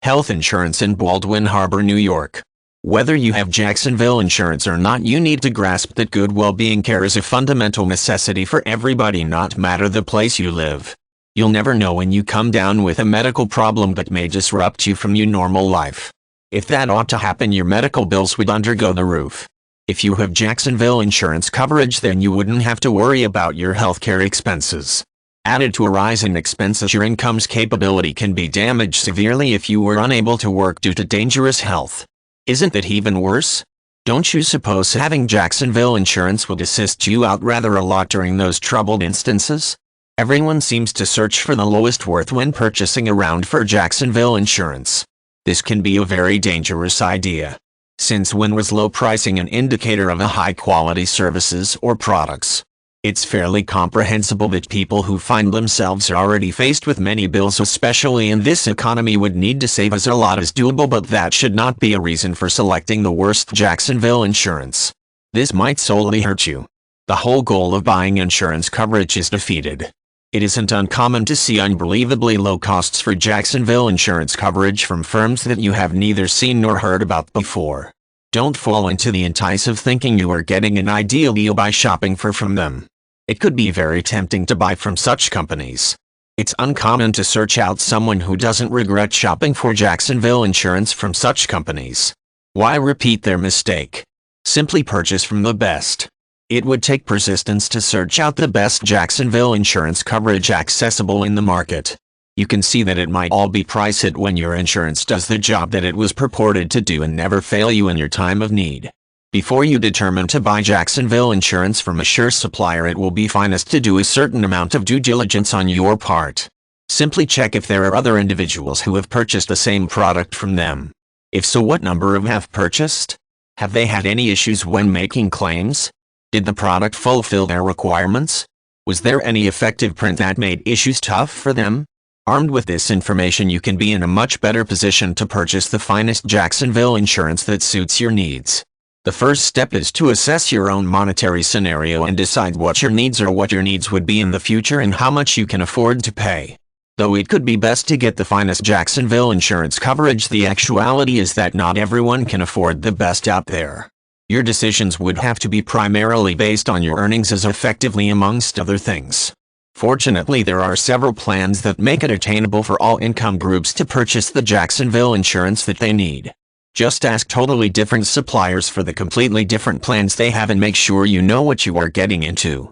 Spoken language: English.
Health insurance in Baldwin Harbor, New York. Whether you have Jacksonville insurance or not, you need to grasp that good well-being care is a fundamental necessity for everybody, not matter the place you live. You'll never know when you come down with a medical problem that may disrupt you from your normal life. If that ought to happen, your medical bills would undergo the roof. If you have Jacksonville insurance coverage, then you wouldn't have to worry about your healthcare expenses. Added to a rise in expenses, your income's capability can be damaged severely if you were unable to work due to dangerous health. Isn't that even worse? Don't you suppose having Jacksonville insurance would assist you out rather a lot during those troubled instances? Everyone seems to search for the lowest worth when purchasing around for Jacksonville insurance. This can be a very dangerous idea. Since when was low pricing an indicator of a high-quality services or products? It's fairly comprehensible that people who find themselves already faced with many bills, especially in this economy, would need to save as a lot as doable, but that should not be a reason for selecting the worst Jacksonville insurance. This might solely hurt you. The whole goal of buying insurance coverage is defeated. It isn't uncommon to see unbelievably low costs for Jacksonville insurance coverage from firms that you have neither seen nor heard about before. Don't fall into the entice of thinking you are getting an ideal deal by shopping from them. It could be very tempting to buy from such companies. It's uncommon to search out someone who doesn't regret shopping for Jacksonville insurance from such companies. Why repeat their mistake? Simply purchase from the best. It would take persistence to search out the best Jacksonville insurance coverage accessible in the market. You can see that it might all be price hit when your insurance does the job that it was purported to do and never fail you in your time of need. Before you determine to buy Jacksonville insurance from a sure supplier, it will be finest to do a certain amount of due diligence on your part. Simply check if there are other individuals who have purchased the same product from them. If so, what number have purchased? Have they had any issues when making claims? Did the product fulfill their requirements? Was there any effective print that made issues tough for them? Armed with this information, you can be in a much better position to purchase the finest Jacksonville insurance that suits your needs. The first step is to assess your own monetary scenario and decide what your needs are, what your needs would be in the future, and how much you can afford to pay. Though it could be best to get the finest Jacksonville insurance coverage, the actuality is that not everyone can afford the best out there. Your decisions would have to be primarily based on your earnings, as effectively amongst other things. Fortunately, there are several plans that make it attainable for all income groups to purchase the Jacksonville insurance that they need. Just ask totally different suppliers for the completely different plans they have and make sure you know what you are getting into.